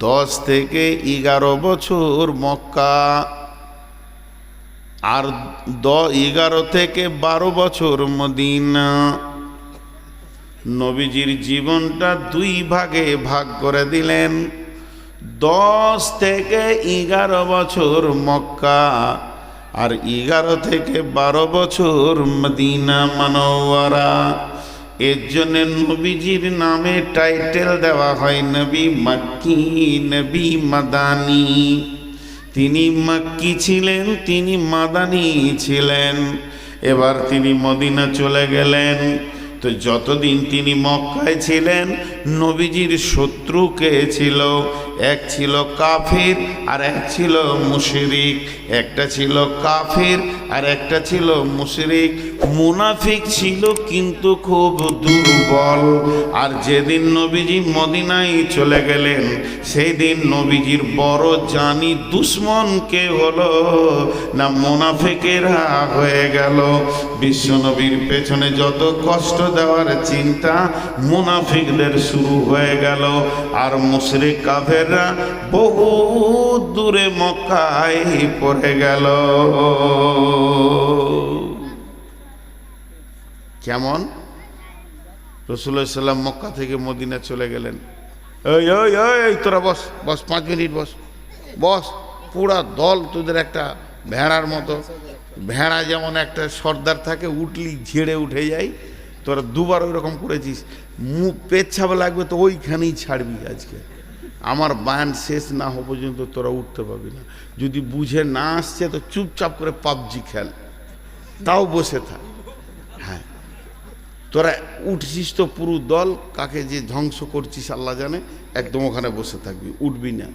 10 থেকে 11 বছর মক্কা, আর 11 থেকে 12 বছর মদিনা। নবীজির জীবনটা 2 ভাগে ভাগ করে দিলেন। 10 থেকে 11 বছর মক্কা, আর 11 থেকে 12 বছর মদিনা মুনাওয়ারা। এর জন্য নবীজির নামে টাইটেল দেওয়া হয় নবী মক্কি, নবী মাদানী। তিনি মক্কি ছিলেন, তিনি মাদানী ছিলেন। এবার তিনি মদিনা চলে গেলেন। তো যতদিন তিনি মক্কায় ছিলেন, নবীজির শত্রু কে ছিল? এক ছিল কাফির আর এক ছিল মুশরিক। একটা ছিল কাফির আর একটা ছিল মুশরিক। মুনাফিক ছিল কিন্তু খুব দুর্বল। আর যেদিন নবীজি মদিনায় চলে গেলেন, সেই দিন নবীজির বড় জানি দুশ্মন কে হলো? না মুনাফিকেরা হয়ে গেল। বিশ্বনবীর পেছনে যত কষ্ট দেওয়ার চিন্তা, মুনাফিকদের শুরু হয়ে গেল। আর মুশরিক কাফেররা বহু দূরে মক্কায় পড়ে গেল। কেমন? রাসূলুল্লাহ সাল্লাল্লাহু আলাইহি ওয়াসাল্লাম মক্কা থেকে মদিনা চলে গেলেন। এই ওই ওই তোরা বস বস, 5 মিনিট বস বস। পুরা দল তোদের একটা ভেড়ার মতো। ভেড়া যেমন একটা সর্দার থাকে, উঠলি ঝেড়ে উঠে যায়, তোরা 2 বার ওই রকম করেছিস। মুখ পেচ্ছাপ লাগবে তো ওইখানেই ছাড়বি। আজকে আমার বায়ান শেষ না হওয়া পর্যন্ত তোরা উঠতে পারবি না। যদি বুঝে না আসছে তো চুপচাপ করে পাবজি খেল, তাও বসে থাক। হ্যাঁ, তোরা উঠছিস তো পুরো দল, কাকে যে ধ্বংস করছিস আল্লাহ জানে, একদম ওখানে বসে থাকবি, উঠবি না।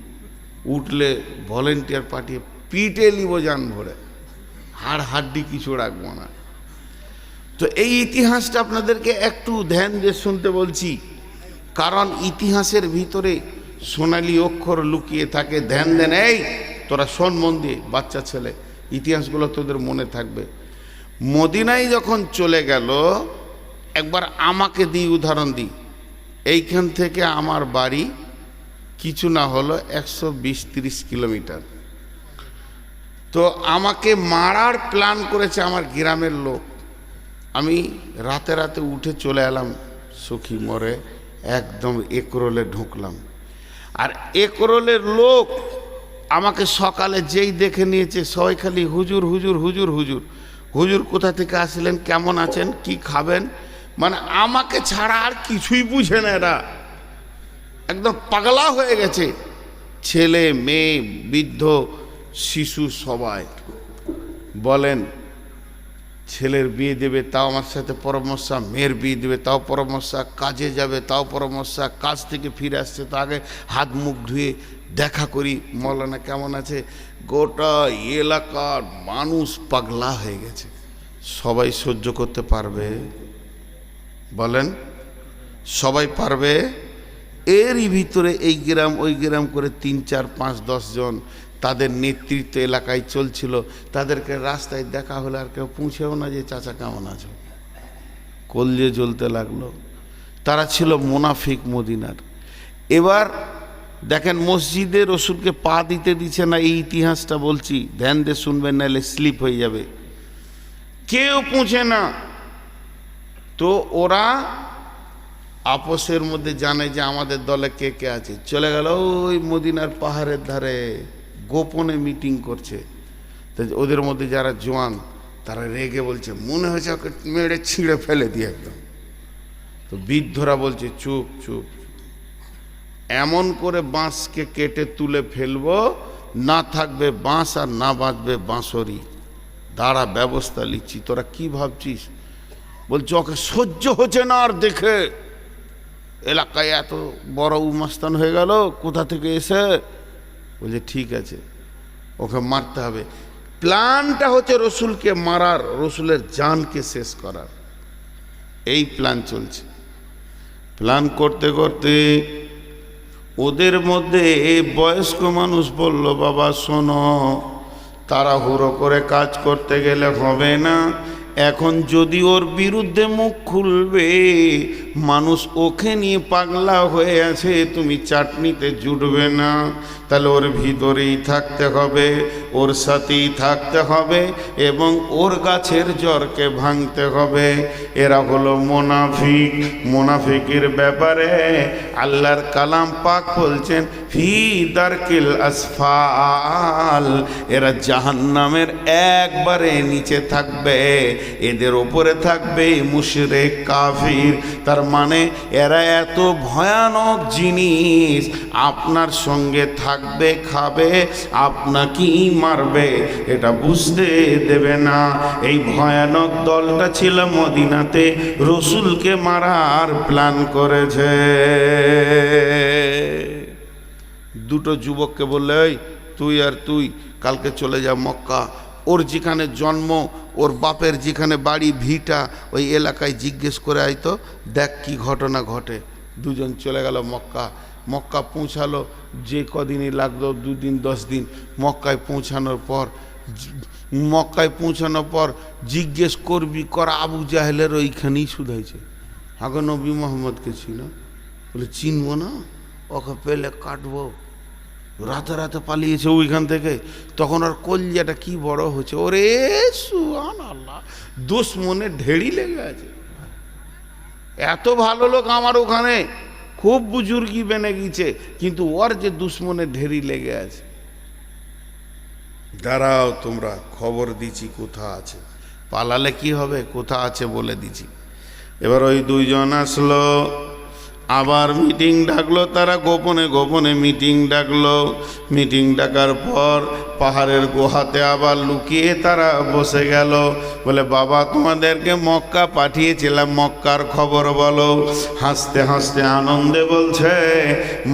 উঠলে ভলেন্টিয়ার পাঠিয়ে পিটে নিব জান ভরে, হাড় হাড্ডি কিছু রাখবো না। তো এই ইতিহাসটা আপনাদেরকে একটু ধ্যান দিয়ে শুনতে বলছি, কারণ ইতিহাসের ভিতরে সোনালী অক্ষর লুকিয়ে থাকে। ধ্যান দেন, এই তোরা শোন মন দিয়ে, বাচ্চা ছেলে, ইতিহাসগুলো তোদের মনে থাকবে। মদিনায় যখন চলে গেল, একবার আমাকে দিই উদাহরণ দিই। এইখান থেকে আমার বাড়ি কিছু না হলো 120-30 কিলোমিটার। তো আমাকে মারার প্ল্যান করেছে আমার গ্রামের লোক। আমি রাতে রাতে উঠে চলে এলাম সখী মোড়ে, একদম একরোলে ঢুকলাম। আর একরোলের লোক আমাকে সকালে যেই দেখে নিয়েছে, সবাই খালি হুজুর হুজুর হুজুর হুজুর। হুজুর কোথা থেকে আসলেন, কেমন আছেন, কি খাবেন, মানে আমাকে ছাড়া আর কিছুই বুঝে না। এরা একদম পাগলা হয়ে গেছে। ছেলে মেয়ে বৃদ্ধ শিশু সবাই। বলেন, ছেলের বিয়ে দেবে তাও আমার সাথে পরামর্শ, মেয়ের বিয়ে দেবে তাও পরামর্শ, কাজে যাবে তাও পরামর্শ, কাজ থেকে ফিরে আসছে তো আগে হাত মুখ ধুয়ে দেখা করি, মৌলানা কেমন আছে। গোটা এলাকার মানুষ পাগলা হয়ে গেছে। সবাই সহ্য করতে পারবে? বলেন, সবাই পারবে? এরই ভিতরে এই গ্রাম ওই গ্রাম করে 3, 4, 5, 10 জন তাদের নেতৃত্ব এলাকায় চলছিল। তাদেরকে রাস্তায় দেখা হলে আর কেউ পৌঁছেও না যে চাচা কেমন আছো, কলজে জ্বলতে লাগলো। তারা ছিল মুনাফিক মদিনার। এবার দেখেন, মসজিদে রসুলকে পা দিতে দিচ্ছে না। এই ইতিহাসটা বলছি, ধ্যান দিয়ে শুনবেন, নাহলে স্লিপ হয়ে যাবে। কেউ পৌঁছে না। তো ওরা আপোষের মধ্যে জানে যে আমাদের দলে কে কে আছে। চলে গেল ওই মদিনার পাহাড়ের ধারে, গোপনে মিটিং করছে। তো ওদের মধ্যে যারা জওয়ান, তারা রেগে বলছে, মনে হয়েছে ওকে মেরে ছিঁড়ে ফেলে দিয়ে একদম। তো বৃদ্ধরা বলছে, চুপ চুপ, এমন করে বাঁশকে কেটে তুলে ফেলবো, না থাকবে বাঁশ আর না বাঁচবে বাঁশরি। দাঁড়া, ব্যবস্থা নিচ্ছি। তোরা কি ভাবছিস? বলছে ওকে সহ্য হচ্ছে না আর দেখে। এলাকায় এত বড় উমাস্তান হয়ে গেল, কোথা থেকে এসে। বলছে ঠিক আছে, ওকে মারতে হবে। প্ল্যানটা হচ্ছে রসুলকে মারার, রসুলের জানকে শেষ করার। এই প্ল্যান চলছে। প্ল্যান করতে করতে ওদের মধ্যে বয়স্ক মানুষ বলল, বাবা শোনো, তাড়াহুড়ো করে কাজ করতে গেলে হবে না। এখন যদি ওর বিরুদ্ধে মুখ খুলবে, মানুষ ওকে নিয়ে পাগলা হয়ে আছে, তুমি চাটনিতে জুটবে না, তাহলে ওর ভিতরেই থাকতে হবে, ওর সাথেই থাকতে হবে এবং ওর গাছের জড়কে ভাঙতে হবে। এরা হলো মোনাফিক। মোনাফিকের ব্যাপারে আল্লাহর কালাম পাক বলছেন ফি দারকিল আসফাল, এরা জাহান্নামের একবারে নিচে থাকবে, এদের ওপরে থাকবে মুশরিক কাফির। তার মানে এরা এত ভয়ানক জিনিস, আপনার সঙ্গে থাকবে, খাবে, আপনাকেই মারবে, এটা বুঝতে দেবে না। এই ভয়ানক দলটা ছিল মদিনাতে, রসুলকে মারার প্ল্যান করেছে। দুটো যুবককে বললে, এই তুই আর তুই কালকে চলে যা মক্কা, ওর যেখানে জন্ম, ওর বাপের যেখানে বাড়ি ভিটা, ওই এলাকায় জিজ্ঞেস করে আইতো, দেখ কি ঘটনা ঘটে। দুজন চলে গেল মক্কা। মক্কা পৌঁছালো, যে কদিনই লাগলো, 2 দিন 10 দিন। মক্কায় পৌঁছানোর পর জিজ্ঞেস করবি করা, আবু জাহেলের ওইখানেই শুধাইছে, আগে নবী মোহাম্মদকে চিনো? বলে চিনবো না, ওকে পেলে কাটবো। রাতে রাতে পালিয়েছে ওইখান থেকে। তখন আর কলজাটা কি বড় হচ্ছে, ওরে সুবহানাল্লাহ, দুশ্মনে ঢেড়ি লেগে আছে। এত ভালো লোক আমার ওখানে, খুব বুজুর্গি বেনে গিয়েছে, কিন্তু ওর যে দুশ্মনে ঢেড়ি লেগে আছে। দাঁড়াও, তোমরা খবর দিচ্ছি কোথা আছে, পালালে কি হবে, কোথা আছে বলে দিচ্ছি। এবার ওই দুইজন আসলো, আবার মিটিং ডাকলো, তারা গোপনে গোপনে মিটিং ডাকলো। মিটিং ডাকার পর পাহাড়ের গুহাতে আবার লুকিয়ে তারা বসে গেল। বলে বাবা, তোমাদেরকে মক্কা পাঠিয়েছিলাম, মক্কার খবর বলো। হাসতে হাসতে আনন্দে বলছে,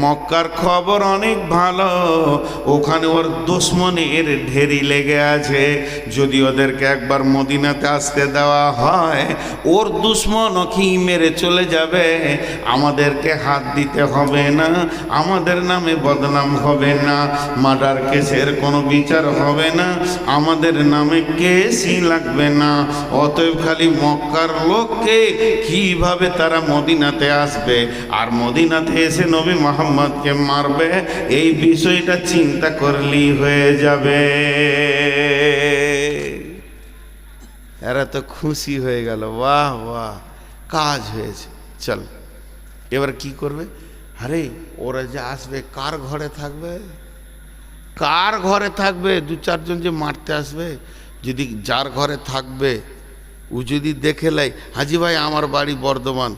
মক্কার খবর অনেক ভালো, ওখানে ওর দুশমনের ঢেরি লেগে আছে। যদি ওদেরকে একবার মদিনাতে আসতে দেওয়া হয়, ওর দুশমন কি মেরে চলে যাবে, আমাদেরকে হাত দিতে হবে না, আমাদের নামে বদনাম হবে না, মার্ডার কেসের কোনো বিচার হবে না, আমাদের নামে কেসই লাগবে না। অতএব খালি মক্কার লোককে কিভাবে তারা মদিনাতে আসবে আর মদিনাতে এসে নবী মুহাম্মদকে মারবে, এই বিষয়টা চিন্তা করলেই হয়ে যাবে। এরা তো খুশি হয়ে গেল, বাহ বাহ, কাজ হয়েছে, চল। এবার কি করবে? আরে ওরা যে আসবে, কার ঘরে থাকবে, কার ঘরে থাকবে? 2-4 জন যে মারতে আসবে, যদি যার ঘরে থাকবে ও যদি দেখে লাই, হাজি ভাই আমার বাড়ি বর্ধমান,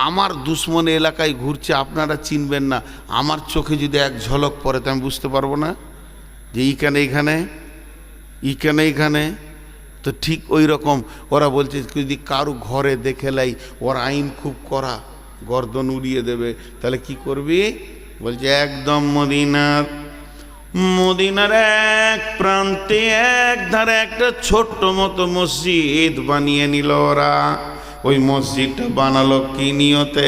আমার দুশ্মন এলাকায় ঘুরছে, আপনারা চিনবেন না, আমার চোখে যদি এক ঝলক পড়ে তো আমি বুঝতে পারবো না যে এইখানে। তো ঠিক ওই রকম ওরা বলছে, যদি কারো ঘরে দেখে লাই, ওর আইন খুব কড়া, গর্দন উড়িয়ে দেবে। তাহলে কি করবি? বলছে একদম মদিনার এক প্রান্তে এক ধারে একটা ছোট্ট মতো মসজিদ বানিয়ে নিল ওরা। ওই মসজিদটা বানালো কি নিয়তে?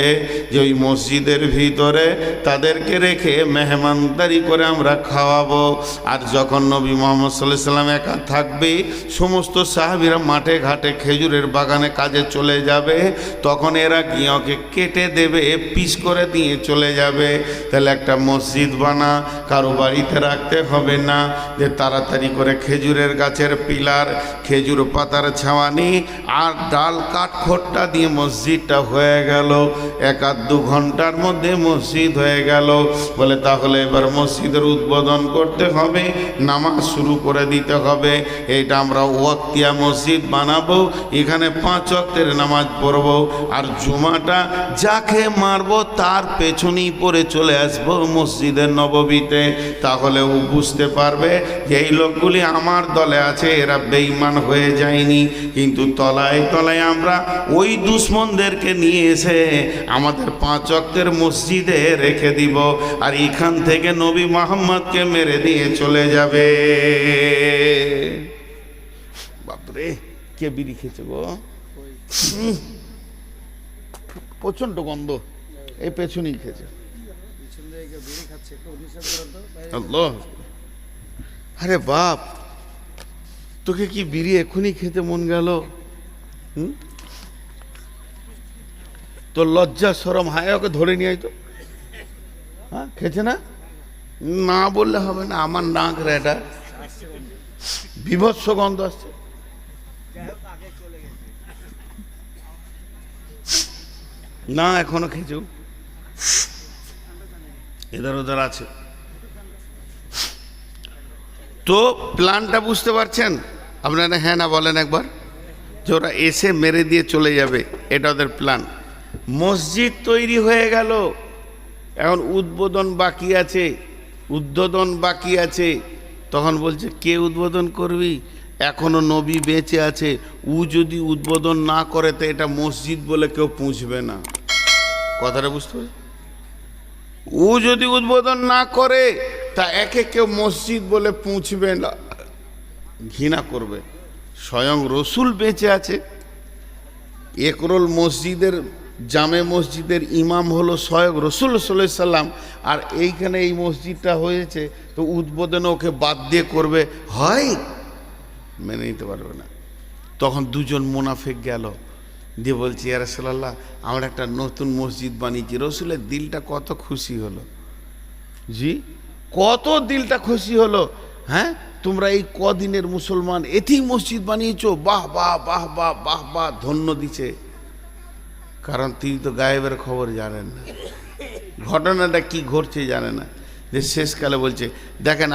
যে ওই মসজিদের ভিতরে তাদেরকে রেখে মেহমানদারি করে আমরা খাওয়াবো। আর যখন নবী মুহাম্মদ সাল্লাল্লাহু আলাইহি ওয়াসাল্লাম একা থাকবে, সমস্ত সাহাবীরা মাঠে ঘাটে খেজুরের বাগানে কাজে চলে যাবে, তখন এরা গিয়ে ওকে কেটে দেবে, পিস করে দিয়ে চলে যাবে। তাহলে একটা মসজিদ বানা, কারো বাড়িতে রাখতে হবে না, যে তাড়াতাড়ি করে খেজুরের গাছের পিলার, খেজুর পাতার ছাওয়ানি আর ডাল কাঠ খোট্টা দিয়ে মসজিদটা হয়ে গেল। 1-2 ঘন্টার মধ্যে মসজিদ হয়ে গেল। বলে তাহলে এবার মসজিদের উদ্বোধন করতে হবে, নামাজ শুরু করে দিতে হবে। এইটা আমরা ওয়াক্তিয়া মসজিদ বানাবো, এখানে 5 ওয়াক্তের নামাজ পড়বো, আর জুমাটা যাকে মারবো তার পেছনেই পড়ে চলে আসবো মসজিদে নববীতে। তাহলে ও বুঝতে পারবে যে এই লোকগুলি আমার দলে আছে, এরা বেঈমান হয়ে যায়নি। কিন্তু তলায় তলায় আমরা ওই দুশমনদেরকে নিয়ে এসে আমাদের 5 ওয়াক্তের মসজিদে রেখে দিব, আর এখান থেকে নবী মুহাম্মদকে মেরে দিয়ে চলে যাবে। বাপরে, কে বিড়ি খেয়েছে গো, প্রচন্ড গন্ধ, এই পেছনেই খেয়েছে। আল্লাহ, আরে বাপ, তোকে কি বিড়ি এখনই খেতে মন গেল? তো তো লজ্জা শরম হায়, ওকে ধরে নিয়ে আয় তো। হ্যাঁ, খেয়েছে না? না বললে হবে না, আমার নাক রে, এটা বিভৎস গন্ধ আসছে। না এখনো খেয়েছেও, এধার ওধার আছে। তো প্ল্যানটা বুঝতে পারছেন আপনারা? হ্যাঁ না বলেন একবার, যে ওরা এসে মেরে দিয়ে চলে যাবে, এটা ওদের প্ল্যান। মসজিদ তৈরি হয়ে গেল, এখন উদ্বোধন বাকি আছে, উদ্বোধন বাকি আছে। তখন বলছে কে উদ্বোধন করবি? এখনো নবী বেঁচে আছে, ও যদি উদ্বোধন না করে তো এটা মসজিদ বলে কেউ পুঁছবে না। কথাটা বুঝতে পারছি? ও যদি উদ্বোধন না করে তা একে কেউ মসজিদ বলে পুঁছবে না, ঘৃণা করবে। স্বয়ং রসুল বেঁচে আছে। একরোল মসজিদের, জামে মসজিদের ইমাম হলো স্বয়ং রসুল সাল্লাল্লাহু আলাইহি সাল্লাম, আর এইখানে এই মসজিদটা হয়েছে, তো উদ্বোধনে ওকে বাদ দিয়ে করবে, হয় মেনে নিতে পারবে না। তখন দুজন মুনাফিক গেল, দিয়ে বলছি ইয়া রাসূলুল্লাহ, আমরা একটা নতুন মসজিদ বানিয়েছি। রসুলের দিলটা কত খুশি হলো, জি কত দিলটা খুশি হলো। হ্যাঁ, তোমরা এই কদিনের মুসলমান এটি মসজিদ বানিয়েছো, বাহ বাহ বাহ বাহ বাহ বাহ, ধন্য দিছে। কারণ তিনি তো গায়েবের খবর জানেন না, ঘটনাটা কি ঘটছে জানে না। যে শেষকালে বলছে দেখেন,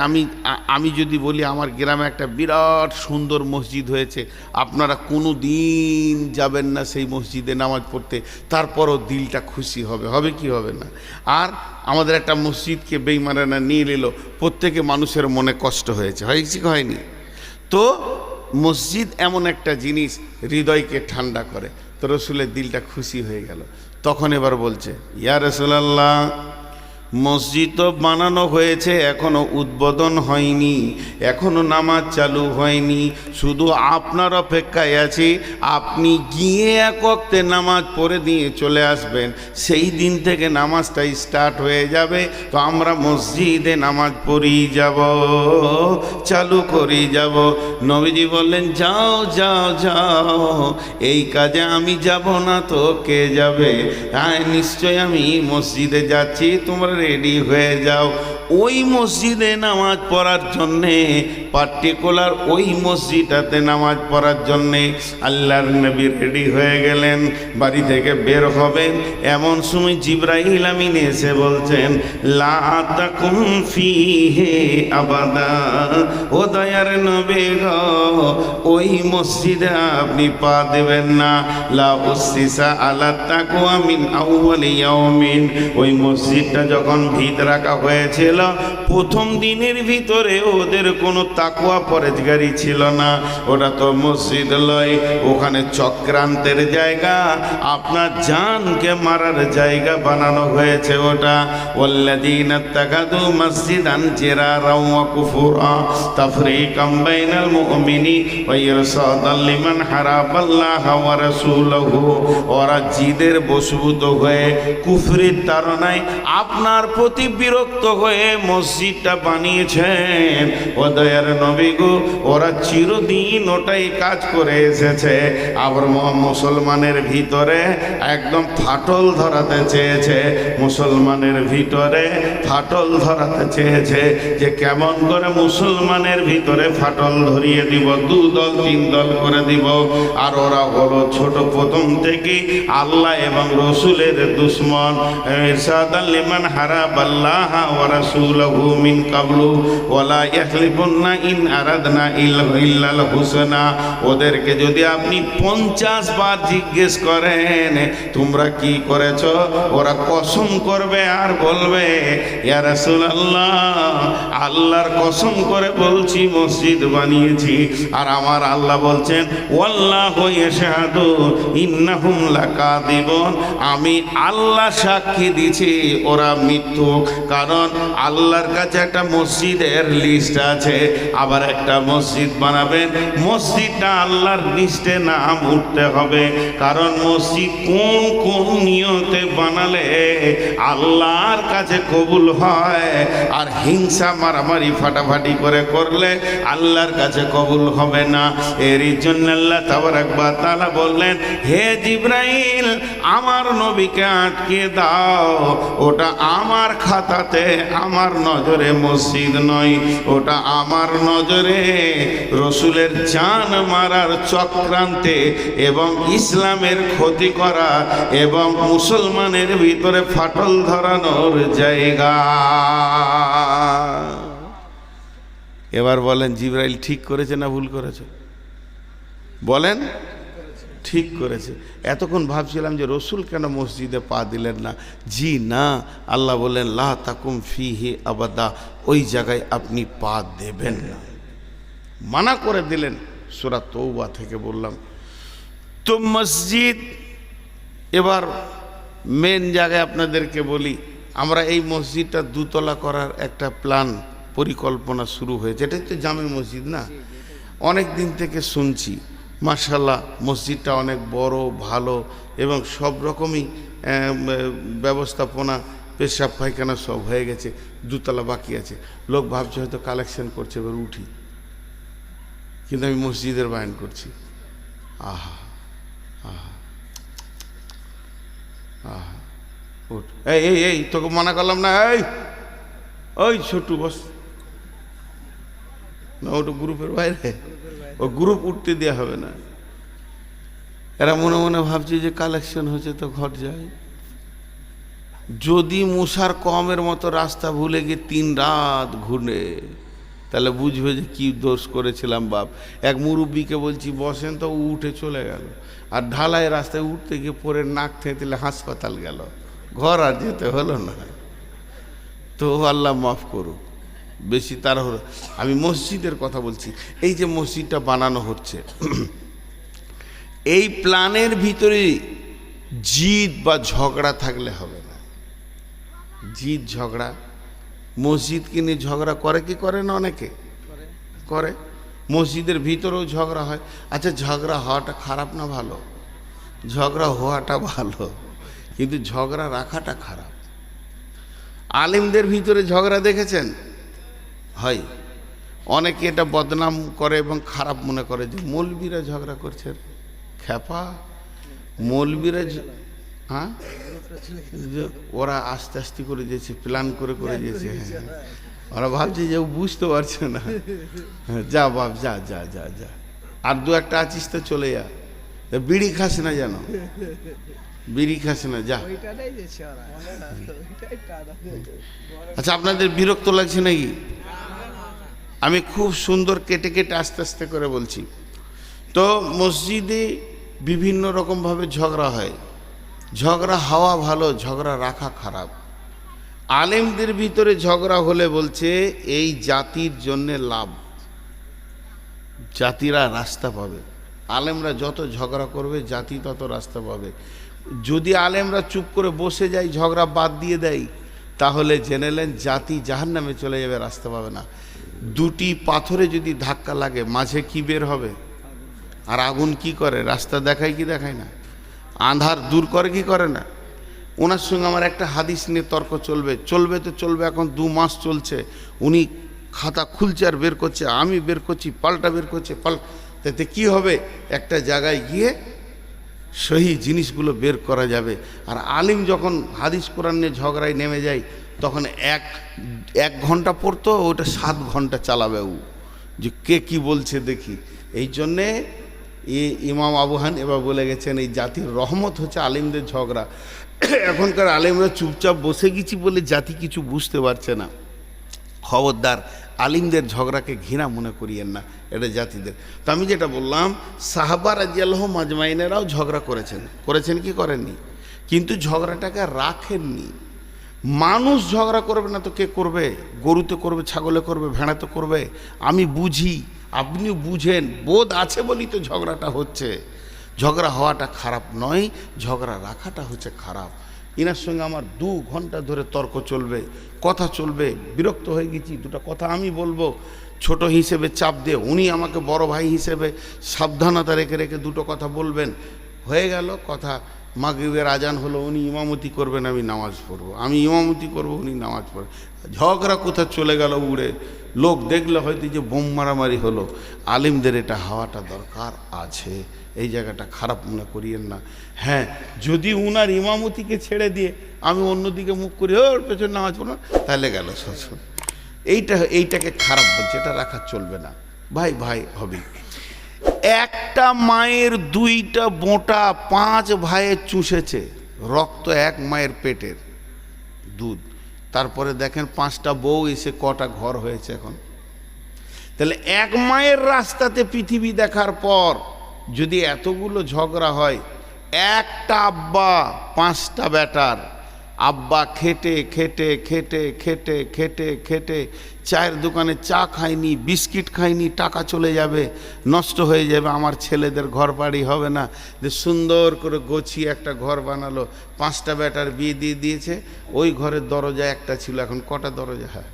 আমি যদি বলি আমার গ্রামে একটা বিরাট সুন্দর মসজিদ হয়েছে, আপনারা কোনো দিন যাবেন না সেই মসজিদে নামাজ পড়তে, তারপরও দিলটা খুশি হবে, হবে কি হবে না? আর আমাদের একটা মসজিদকে বেঈমানেরা নিয়ে নিল, প্রত্যেকে মানুষের মনে কষ্ট হয়েছে, হয়েছে কি হয়নি? তো মসজিদ এমন একটা জিনিস হৃদয়কে ঠান্ডা করে। তো রসুলের দিলটা খুশি হয়ে গেল। তখন এবার বলছে ইয়া রাসূলুল্লাহ, মসজিদ তো বানানো হয়েছে, এখনো উদ্বোধন হয়নি, এখনো নামাজ চালু হয়নি, শুধু আপনার অপেক্ষায় আছি। আপনি গিয়ে এক ওয়াক্তে নামাজ পড়ে দিয়ে চলে আসবেন, সেই দিন থেকে নামাজটা স্টার্ট হয়ে যাবে। তো আমরা মসজিদে নামাজ পড়ি যাব, চালু করি যাব। নবীজি বললেন যাও যাও যাও, এই কাজে আমি যাব না তো কে যাবে? হ্যাঁ নিশ্চয় আমি মসজিদে যাচ্ছি, তোমরা রেডি হয়ে যাও। ওই মসজিদে নামাজ পড়ার জন্যে, পার্টিকুলার ওই মসজিদটাতে নামাজ পড়ার জন্যে আল্লাহর নবী রেডি হয়ে গেলেন, বাড়ি থেকে বের হবেন। এমন সময় জিবরাইল আমিন এসে বলছেন লা তাকুম ফিহি আবাদা, ও দয়ার নবী গো, ওই মসজিদে আপনি পা দেবেন না। লা উসসিসা আলা তাকওয়া মিন আউয়ালি ইয়াউমিন, ওই মসজিদটা যখন ভিত রাখা হয়েছিল, প্রথম দিনের ভিতরে ওদের কোনো তাকওয়া পরেজগারি ছিল না। ওটা তো মসজিদ লয়, ওখানে চক্রান্তের জায়গা, আপনার জানকে মারার জায়গা বানানো হয়েছে ওটা। ওয়াল্লাযীনা ইত্তাখাযু মাসজিদান জিরারা ওয়া কুফুরা তাফরীকাম বাইনাল মুমিনি ওয়া ইরসাদাল লিমান হারাবাল্লাহ ওয়া রাসূলুহু, ওরা জিদের বশীভূত হয়ে কুফরির তাড়নায় আপনার প্রতি বিরক্ত হয়ে মসজিদটা বানিয়েছেন। ও দয়ার নবী গো, ওরা চিরদিন ওটাই কাজ করে এসেছে। আবার মুসলমানের ভিতরে একদম ফাটল ধরাতে চেয়েছে, মুসলমানের ভিতরে ফাটল ধরাতে চেয়েছে, যে কেমন করে মুসলমানের ভিতরে ফাটল ধরিয়ে দিব, 2 দল 3 দল করে দিব। আর ওরা হলো ছোট প্রথম থেকে আল্লাহ এবং রসুলের দুশ্মন। ইরসাদাল লিমান হারাবাল্লাহ ওয়া রাসূলুহু মিন কাবলু ওয়ালা ইয়াখলিফুন্না ইন আরাদনা ইল্লাল হুসনা। ওদেরকে যদি আপনি 50 বার জিজ্ঞেস করেন তোমরা কি করেছো, ওরা কসম করবে আর বলবে ইয়া রাসূলুল্লাহ, আল্লাহর কসম করে বলছি মসজিদ বানিয়েছি। আর আমার আল্লাহ বলছেন ওয়াল্লাহু ইয়াশহাদু ইন্নাহুম লাকাযিবুন, আমি আল্লাহ সাক্ষী দিছি ওরা মৃত্যু। কারণ আল্লাহর কাছে একটা মসজিদের লিস্ট আছে, আবার একটা মসজিদ বানাবেন, মসজিদটা আল্লাহর লিস্টে নাম উঠতে হবে। কারণ মসজিদ কোন কোন নিয়তে বানালে আল্লাহর কাছে কবুল হয়, আর হিংসা মারামারি ফাটাফাটি করে করলে আল্লাহর কাছে কবুল হবে না। এরই জন্য আল্লাহ তাবারক ওয়া তাআলা বললেন, হে জিবরাইল, আমার নবীকে আটকে দাও, ওটা আমার খাতাতে, আমার নজরে মসজিদ নয়, ওটা আমার নজরে রসুলের জান মারার চক্রান্তে এবং ইসলামের ক্ষতি করা এবং মুসলমানের ভিতরে ফাটল ধরানোর জায়গা। এবার বলেন, জিবরাইল ঠিক করেছে না ভুল করেছে? বলেন, ঠিক করেছে। এতক্ষণ ভাবছিলাম যে রসুল কেন মসজিদে পা দিলেন না। জি না, আল্লাহ বললেন লা তাকুম ফিহি আবাদা, ওই জায়গায় আপনি পা দেবেন না, মানা করে দিলেন। সূরা তওবা থেকে বললাম। তো মসজিদ, এবার মেন জায়গায় আপনাদেরকে বলি, আমরা এই মসজিদটা দুতলা করার একটা প্ল্যান পরিকল্পনা শুরু হয়েছে। এটাই তো জামে মসজিদ না? অনেক দিন থেকে শুনছি, মাশাআল্লাহ মসজিদটা অনেক বড়, ভালো এবং সব রকমই ব্যবস্থাপনা, পেশাব পায়খানা সব হয়ে গেছে, দুতলা বাকি আছে। লোক ভাবছে হয়তো কালেকশন করছে, এবার উঠি, কিন্তু আমি মসজিদের বায়ান করছি। আহা আহা আহা, উঠ, এই এই এই তোকে মানা করলাম না, এই ওই ছোট্টু বস না, ওটা গ্রুপের বাইরে, ও গ্রুপ উঠতে দেওয়া হবে না। এরা মনে মনে ভাবছে যে কালেকশন হচ্ছে তো ঘট যায়। যদি মুসার কমের মতো রাস্তা ভুলে গিয়ে 3 রাত ঘুরে, তাহলে বুঝবে যে কি দোষ করেছিলাম বাপ। এক মুরব্বীকে বলছি বসেন, তো উঠে চলে গেল, আর ঢালাই রাস্তায় উঠতে গিয়ে পরে নাক থেঁতলে হাসপাতাল গেল, ঘর আর যেতে হলো না। তো আল্লাহ মাফ করুক, বেশি তাড়াহুড়ো। আমি মসজিদের কথা বলছি। এই যে মসজিদটা বানানো হচ্ছে, এই প্ল্যানের ভিতরে জিদ বা ঝগড়া থাকলে হবে না। জিদ ঝগড়া, মসজিদকে নিয়ে ঝগড়া করে কি করে না? অনেকে করে। মসজিদের ভিতরেও ঝগড়া হয়। আচ্ছা, ঝগড়া হওয়াটা খারাপ না ভালো? ঝগড়া হওয়াটা ভালো, কিন্তু ঝগড়া রাখাটা খারাপ। আলেমদের ভিতরে ঝগড়া দেখেছেন হয়? অনেকে এটা বদনাম করে এবং খারাপ মনে করে যে মৌলবীরা ঝগড়া করছে। খ্যাপা, মৌলবীরা, হ্যাঁ, ওরা আস্তে আস্তে করে দিয়েছে, প্ল্যান করে করে দিয়েছে। হ্যাঁ, ওরা ভাবছে যে ও বুঝতে পারছে না। যা বাপ, যা যা যা যা, আর 2-1টা আছিস তো চলে যা, বিড়ি খাস না, যেন বিড়ি খাস না, যা। আচ্ছা, আপনাদের বিরক্ত লাগছে নাকি? আমি খুব সুন্দর কেটে কেটে আস্তে আস্তে করে বলছি। তো মসজিদে বিভিন্ন রকমভাবে ঝগড়া হয়। ঝগড়া হওয়া ভালো, ঝগড়া রাখা খারাপ। আলেমদের ভিতরে ঝগড়া হলে বলছে এই জাতির জন্যে লাভ, জাতিরা রাস্তা পাবে। আলেমরা যত ঝগড়া করবে জাতি তত রাস্তা পাবে। যদি আলেমরা চুপ করে বসে যায়, ঝগড়া বাদ দিয়ে দেয়, তাহলে জেনে নেন জাতি জাহান্নামে চলে যাবে, রাস্তা পাবে না। 2টি পাথরে যদি ধাক্কা লাগে, মাঝে কি বের হবে? আর আগুন কি করে? রাস্তা দেখায় কি দেখায় না? আঁধার দূর করে কি করে না? ওনার সঙ্গে আমার একটা হাদিস নিয়ে তর্ক চলবে তো চলবে। এখন 2 মাস চলছে। উনি খাতা খুলছে আর বের করছে, আমি বের করছি, পাল্টা বের করছে, তাতে কি হবে? একটা জায়গায় গিয়ে সহি জিনিসগুলো বের করা যাবে। আর আলিম যখন হাদিস কোরআন নিয়ে ঝগড়ায় নেমে যায়, তখন এক ঘন্টা পড়তো, ওটা 7 ঘন্টা চালাবে ও, যে কে কি বলছে দেখি। এই জন্যে ইমাম আবু হানিফা বলে গেছেন, এই জাতির রহমত হচ্ছে আলিমদের ঝগড়া। এখনকার আলিমরা চুপচাপ বসে গেছি বলে জাতি কিছু বুঝতে পারছে না। খবরদার, আলিমদের ঝগড়াকে ঘৃণা মনে করিয়েন না, এটা জাতিদের। তো আমি যেটা বললাম, সাহাবা রাদিয়াল্লাহু মাজমাইনেরাও ঝগড়া করেছেন কি করেননি? কিন্তু ঝগড়াটাকে রাখেননি। মানুষ ঝগড়া করবে না তো কে করবে? গরুতে করবে, ছাগলে করবে, ভেড়াতে করবে। আমি বুঝি, আপনিও বুঝেন, বোধ আছে বলেই তো ঝগড়াটা হচ্ছে। ঝগড়া হওয়াটা খারাপ নয়, ঝগড়া রাখাটা হচ্ছে খারাপ। ইনার সঙ্গে আমার 2 ঘন্টা ধরে তর্ক চলবে, কথা চলবে, বিরক্ত হয়ে গেছি। দুটো কথা আমি বলবো, ছোট হিসেবে চাপ দিয়ে উনি আমাকে বড় ভাই হিসেবে সাবধানতা রেখে রেখে দুটো কথা বলবেন। হয়ে গেল কথা, মাগরিবের আজান হলো, উনি ইমামতি করবেন, আমি নামাজ পড়বো, আমি ইমামতি করব, উনি নামাজ পড়বেন। ঝগড়া কোথা চলে গেল উড়ে। লোক দেখলে হয়তো যে বোম মারামারি হলো। আলিমদের এটা হওয়াটা দরকার আছে, এই জায়গাটা খারাপ মনে করিয়েন না। হ্যাঁ, যদি উনার ইমামতিকে ছেড়ে দিয়ে আমি অন্যদিকে মুখ করি, ওর পেছনে নামাজ পড়ো, তাহলে গেল শ্বশুর। এইটাকে খারাপ বলছে, এটা রাখা চলবে না। ভাই ভাই হবে। একটা মায়ের 2টা বোঁটা 5 ভাইয়ে চুষেছে রক্ত, এক মায়ের পেটের দুধ। তারপরে দেখেন 5টা বউ এসে কটা ঘর হয়েছে এখন। তাহলে এক মায়ের রাস্তাতে পৃথিবী দেখার পর যদি এতগুলো ঝগড়া হয়, একটা আব্বা 5টা বেটার, আব্বা খেটে খেটে খেটে খেটে খেটে খেটে চায়ের দোকানে চা খায়নি, বিস্কিট খায়নি, টাকা চলে যাবে, নষ্ট হয়ে যাবে, আমার ছেলেদের ঘর বাড়ি হবে না। যে সুন্দর করে গোছিয়ে একটা ঘর বানালো, 5টা বেটার বিয়ে দিয়ে দিয়েছে। ওই ঘরের দরজা একটা ছিল, এখন কটা দরজা? হ্যাঁ,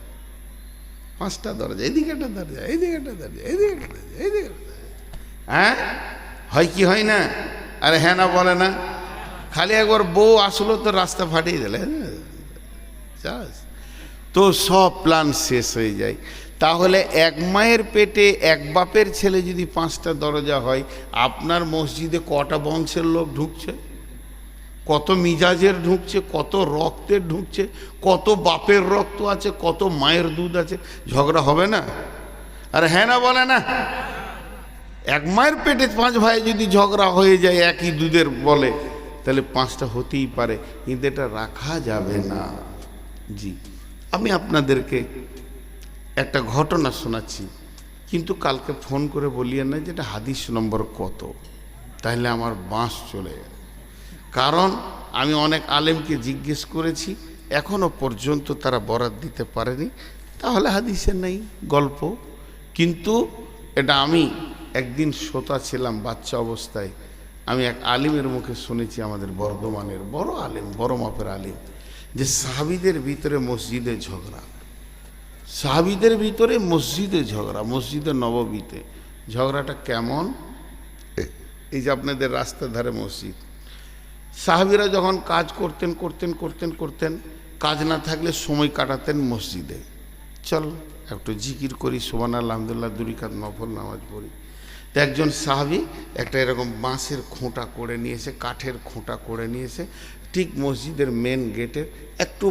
5টা দরজা, এদিকে একটা দরজা, এদিকে একটা দরজা, এদিকে একটা দরজা, এদিকে একটা দরজা। হ্যাঁ, হয় কি হয় না? আরে হ্যাঁ না বলে না? খালি একবার বউ আসলো তো রাস্তা ফাটিয়ে দিলে, তো সব প্ল্যান শেষ হয়ে যায়। তাহলে এক মায়ের পেটে এক বাপের ছেলে যদি 5টা দরজা হয়, আপনার মসজিদে কটা বংশের লোক ঢুকছে, কত মিজাজের ঢুকছে, কত রক্তের ঢুকছে, কত বাপের রক্ত আছে, কত মায়ের দুধ আছে, ঝগড়া হবে না? আরে হ্যাঁ না বলে না? এক মায়ের পেটে 5 ভাই যদি ঝগড়া হয়ে যায় একই দুধের বলে, তাহলে 5টা হতেই পারে, কিন্তু এটা রাখা যাবে না। জি, আমি আপনাদেরকে একটা ঘটনা শোনাচ্ছি, কিন্তু কালকে ফোন করে বলিয়েন না যেটা হাদিস নম্বর কত, তাহলে আমার বাঁশ চলে গেল। কারণ আমি অনেক আলেমকে জিজ্ঞেস করেছি, এখনো পর্যন্ত তারা বরাত দিতে পারেনি। তাহলে হাদিসে নেই, গল্প। কিন্তু এটা আমি একদিন শ্রোতা ছিলাম বাচ্চা অবস্থায়, আমি এক আলিমের মুখে শুনেছি, আমাদের বর্ধমানের বড় আলিম, বড় মাপের আলিম, যে সাহাবীদের ভিতরে মসজিদে ঝগড়া, সাহাবীদের ভিতরে মসজিদে ঝগড়া, মসজিদে নববীতে ঝগড়াটা কেমন? এই যে আপনাদের রাস্তার ধারে মসজিদ, সাহাবীরা যখন কাজ করতেন করতেন করতেন করতেন, কাজ না থাকলে সময় কাটাতেন মসজিদে। চল একটু জিকির করি, সুবহানাল্লাহ আলহামদুলিল্লাহ, 2 রাকাত নফল নামাজ পড়ি। তো একজন সাহাবী একটা এরকম বাঁশের খোঁটা করে নিয়েছে, কাঠের খোঁটা করে নিয়েছে, ঠিক মসজিদের মেন গেটের একটু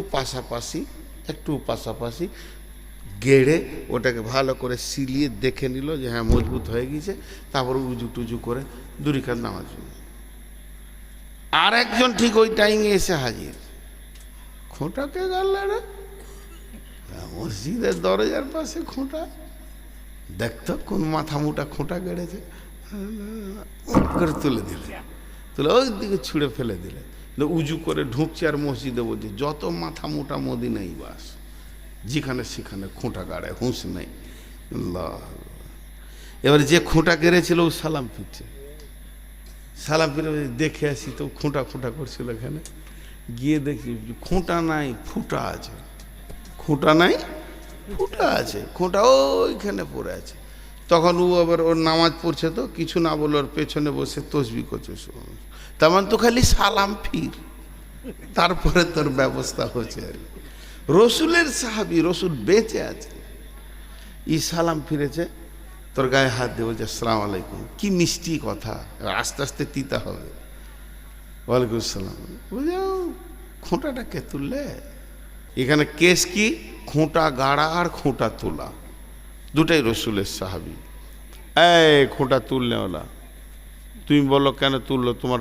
পাশাপাশি গেড়ে ওটাকে ভালো করে সিলিয়ে দেখে নিল যে হ্যাঁ মজবুত হয়ে গেছে। তারপর উজু টুজু করে 2 রাকাত নামাজ পড়ি। আর একজন ঠিক ওই টাইমে এসে হাজির, খোঁটাকে গাড়লে রে, মসজিদের দরজার পাশে খোঁটা, দেখতো কোন মাথা মোটা খোঁটা গেড়েছে, করে তুলে ওই দিকে ছুঁড়ে ফেলে দিলে। উজু করে ঢুকছে আর মসজিদে বলছে যত মাথা মোটা মদিনাই বাস, যেখানে সেখানে খোঁটা গাড়ে, হুঁশ নেই। এবার যে খোঁটা গেড়েছিল ও সালাম ফিরছে, সালাম ফিরে দেখে আসি তো খোঁটা করছিল এখানে। গিয়ে দেখি খোঁটা নাই, ফুটা আছে, খোঁটা নাই, ফুটা আছে, খোঁটা ওইখানে পড়ে আছে। তখন ও আবার ওর নামাজ পড়ছে, তো কিছু না বলে ওর পেছনে বসে তসবিহ করছে। তেমন তো খালি সালাম ফির, তারপরে তোর ব্যবস্থা হচ্ছে। আর রসুলের সাহাবী, রসুল বেঁচে আছে, ই সালাম ফিরেছে, তোর গায়ে হাত দিয়ে বলছে আসসালামু আলাইকুম। কি মিষ্টি কথা, আস্তে আস্তে তিতা হবে। ওয়ালাইকুম আসসালাম। বুঝে খোঁটাটা কে তুললে? এখানে কেস কি? খোঁটা গাড়া আর খোঁটা তোলা, দুটাই রসুলের সাহাবী। এই খোঁটা তুললে ওলা, তুমি বলো কেন তুললো, তোমার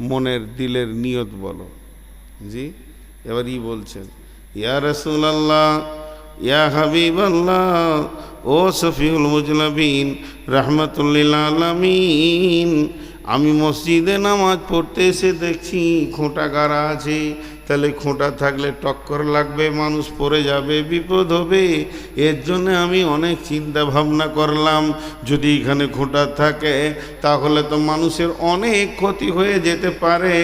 মনের দিলের নিয়ত বলো। জি, এবার বলছেন ইয়া রাসূলুল্লাহ, ইয়া হাবিবাল্লাহ, ও শফিউল মুজনাবিন রাহমাতুল লিল আলামিন, আমি মসজিদে নামাজ পড়তে এসে দেখছি খোঁটা গাড়া আছে, তাহলে খোঁটা থাকলে টক্কর লাগবে, মানুষ পড়ে যাবে, বিপদ হবে। এর জন্য আমি অনেক চিন্তা ভাবনা করলাম, যদি এখানে খোঁটা থাকে তাহলে তো মানুষের অনেক ক্ষতি হয়ে যেতে পারে।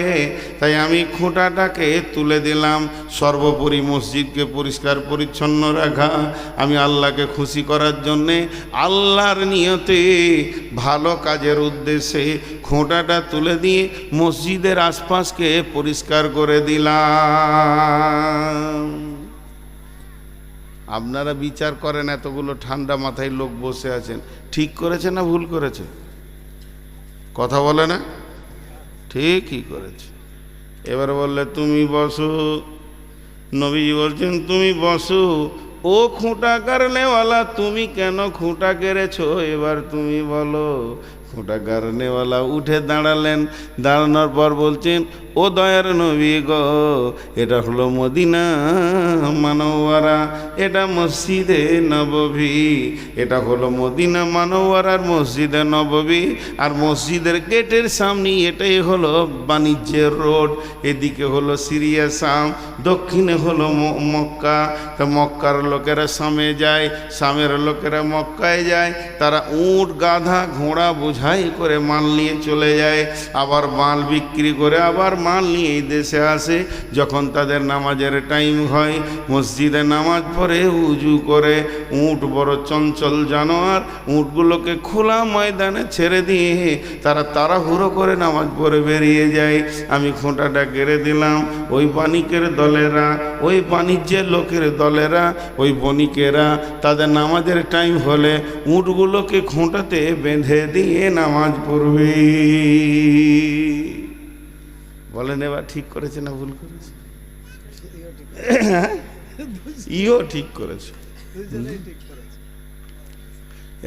তাই আমি খোঁটাটাকে তুলে দিলাম। সর্বোপরি মসজিদকে পরিষ্কার পরিচ্ছন্ন রাখা, আমি আল্লাহকে খুশি করার জন্যে, আল্লাহর নিয়তে, ভালো কাজের উদ্দেশ্যে খোঁটাটা তুলে দিয়ে মসজিদের আশপাশকে পরিষ্কার করে দিলাম। আপনারা বিচার করেন, এতগুলো ঠান্ডা মাথায় লোক বসে আছেন, ঠিক করেছে না ভুল করেছে? কথা বলে না? ঠিকই করেছে। এবার বললে তুমি বসো, নবীজি বলছেন তুমি বসো। ও খুঁটা গাড়নেওয়ালা, তুমি কেন খুঁটা গেড়েছো? এবার তুমি বলো। খুঁটা গাড়নেওয়ালা উঠে দাঁড়ালেন, দাঁড়ানোর পর বলছেন, ও দয়ার নবী গো, এটা হলো মদিনা মানওয়ারা, এটা মসজিদে নববী, এটা হলো মদিনা মানওয়ারার মসজিদে নববী। আর মসজিদের গেটের সামনে এটাই হলো বাণিজ্যের রোড, এদিকে হলো সিরিয়া শাম, দক্ষিণে হলো মক্কা। তা মক্কার লোকেরা শামে যায়, শামের লোকেরা মক্কায় যায়। তারা উট গাধা ঘোড়া বোঝাই করে মাল নিয়ে চলে যায়, আবার মাল বিক্রি করে আবার মাল নিয়ে এই দেশে আসে। যখন তাদের নামাজের টাইম হয়, মসজিদে নামাজ পড়ে উজু করে, উট বড় চঞ্চল জানোয়ার, উটগুলোকে খোলা ময়দানে ছেড়ে দিয়ে তারা তাড়াহুড়ো করে নামাজ পড়ে বেরিয়ে যায়। আমি খোঁটাটা গেড়ে দিলাম। ওই বাণিকের দলেরা, ওই বাণিজ্যের লোকের দলেরা, ওই বণিকেরা তাদের নামাজের টাইম হলে উটগুলোকে খোঁটাতে বেঁধে দিয়ে নামাজ পড়বে। বলেন এবার ঠিক করেছে না ভুল করেছে? ইও ঠিক করেছে।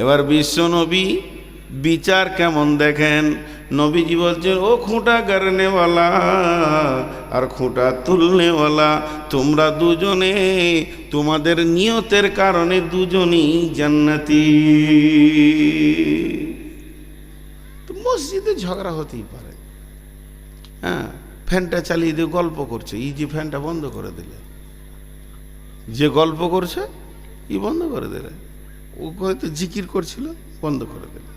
এবার বিশ্ব নবী বিচার কেমন দেখেন। নবীজি বলছেন, ও খুঁটা গাড়নেওয়ালা আর খুঁটা তুলনেওয়ালা, তোমরা দুজনে তোমাদের নিয়তের কারণে দুজনই জান্নাতি। তো মসজিদে ঝগড়া হতেই পারে। হ্যাঁ, ফ্যানটা চালিয়ে দিয়ে গল্প করছে, এই যে ফ্যানটা বন্ধ করে দিলে, যে গল্প করছে ই বন্ধ করে দিলে, ও হয়তো জিকির করছিল বন্ধ করে দিলে।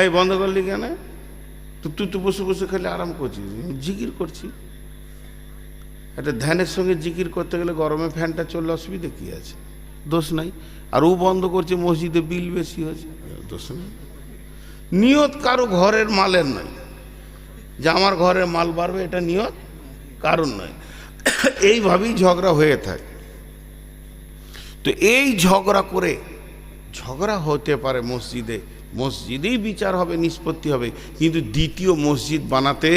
এই বন্ধ করলি কেন? তো তুই তো বসে বসে খালি আরাম করছিস, জিকির করছি। একটা ধ্যানের সঙ্গে জিকির করতে গেলে গরমে ফ্যানটা চললে অসুবিধা কী আছে? দোষ নাই। আর ও বন্ধ করছে, মসজিদে বিল বেশি হয়েছে, দোষ নেই। নিয়ত কারো ঘরের মালের নয় যে আমার ঘরের মাল বাড়বে, এটা নিয়ত কারণ নয়। এইভাবেই ঝগড়া হয়ে থাকে। তো এই ঝগড়া করে, ঝগড়া হতে পারে মসজিদে, মসজিদেই বিচার হবে, নিষ্পত্তি হবে, কিন্তু দ্বিতীয় মসজিদ বানাতে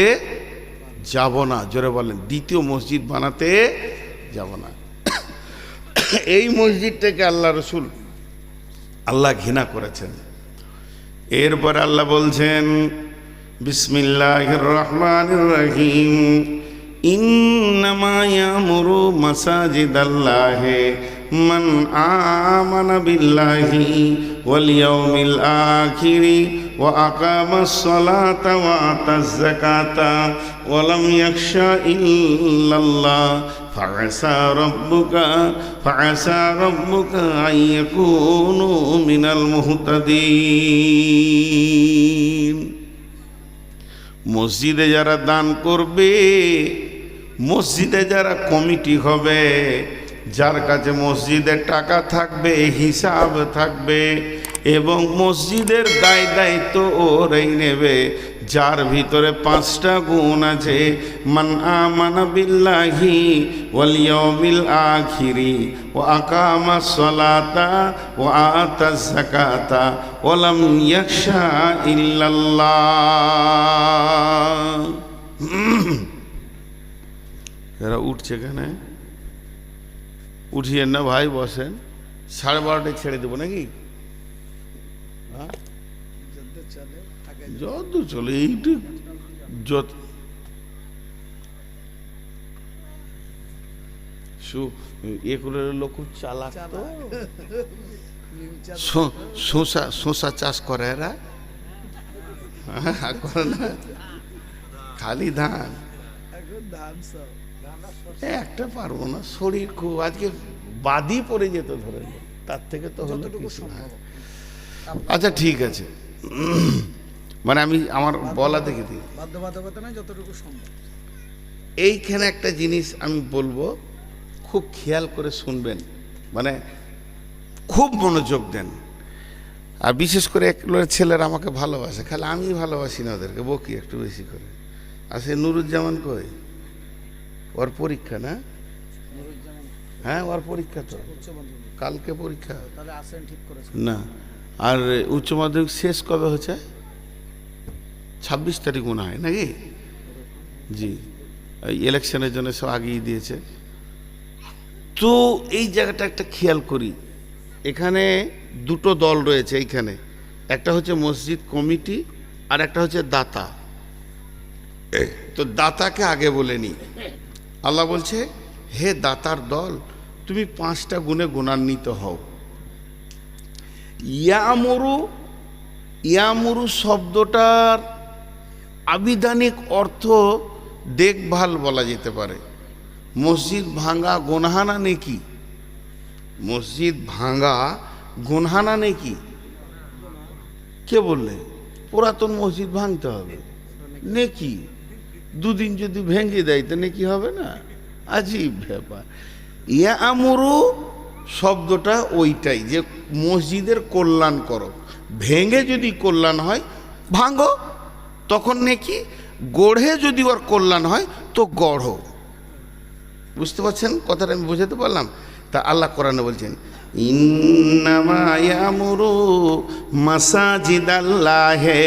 যাব না। জোরে বলেন, দ্বিতীয় মসজিদ বানাতে যাব না। এই মসজিদটাকে আল্লাহ রসুল, আল্লাহ ঘৃণা করেছেন। এরপর আল্লাহ বলছেন, বিসমিল্লাহির রহমানির রহিম, ইন্নামা ইয়ামুরু মাসাজিদাল্লাহি মান আমানা বিল্লাহি ওয়াল ইয়াউমিল আখিরি ওয়া আকামাস সালাতা ওয়া আতাজ যাকাতা ওয়া লাম ইয়াখশা ইল্লাল্লাহ ফাআসা রাব্বুকা আইয়াকুনু মিনাল মুহতাদিন। মসজিদে যারা দান করবে, মসজিদে যারা কমিটি হবে, যার কাছে মসজিদের টাকা থাকবে, হিসাব থাকবে, এবং মসজিদের দায় দায়িত্ব ওরাই নেবে, যার ভিতরে 5টা গুণ আছে। মান আমানা বিল্লাহি ওয়াল ইয়াউমিল আখিরি ওয়া আকামাস সালাতা ওয়া আতাজ যাকাতা ওয়া লাম ইয়াখশা ইল্লাল্লাহ। এরা উঠছে কেন? উঠিয়েন না ভাই, বসেন। 12:30 ছেড়ে দেবো নাকি? যত চলে এইটু যত এগুলোর লোক খুব চালাক, তো শসা চাষ করে এরা, করে না, খালি ধান। একটা পারবো না, শরীর খুব আজকে বাদি পড়ে যেত ধরে নে। তার থেকে তো হলো কিছু না। আচ্ছা ঠিক আছে, মানে আমি আমার বলা দেখে দিই, বাধ্যবাধকতা নয়, যতটুকু সম্ভব। এইখানে একটা জিনিস আমি বলবো, খুব খেয়াল করে শুনবেন, মানে খুব মনোযোগ দেন। আর বিশেষ করে একগুলো ছেলেরা আমাকে ভালোবাসে, খালি আমি ভালোবাসি না ওদেরকে, বকি একটু বেশি করে। আর সে নুরুজ্জামান কই, ওর পরীক্ষা না? হ্যাঁ ওর পরীক্ষা তো কালকে পরীক্ষা তাহলে আসেন, ঠিক করেছেন না। আর উচ্চ মাধ্যমিক শেষ কবে হচ্ছে? 26 তারিখ মনে হয় নাকি? জি, এই ইলেকশনের জন্য সব আগিয়ে দিয়েছে। তো এই জায়গাটা একটা খেয়াল করি, এখানে দুটো দল রয়েছে এইখানে, একটা হচ্ছে মসজিদ কমিটি আর একটা হচ্ছে দাতা। তো দাতাকে আগে বলে নি। আল্লাহ বলছে, হে দাতার দল, তুমি 5টা গুণে গুণান্বিত হও। ইয়ামুরু, ইয়ামুরু শব্দটার আবিধানিক অর্থ দেখভাল বলা যেতে পারে। মসজিদ ভাঙা গুনহানা নেকি? মসজিদ ভাঙা গুনহানা নেকি? কে বললে? পুরাতন মসজিদ ভাঙতে হবে নেকি? দুদিন যদি ভেঙে দেয় তো নেকি হবে না? আজীব ব্যাপার। ইয়ামুরু শব্দটা ওইটাই, যে মসজিদের কল্যাণ করো। ভেঙে যদি কল্যাণ হয় ভাঙো, তখন নেকি। গড়ে যদি ওর কল্যাণ হয় তো গড়ো। বুঝতে পারছেন কথাটা? আমি বুঝাতে পারলাম? তা আল্লাহ কোরআনে বলছেন, ইন্নামা ইয়ামুরু মাসাজিদাল্লাহি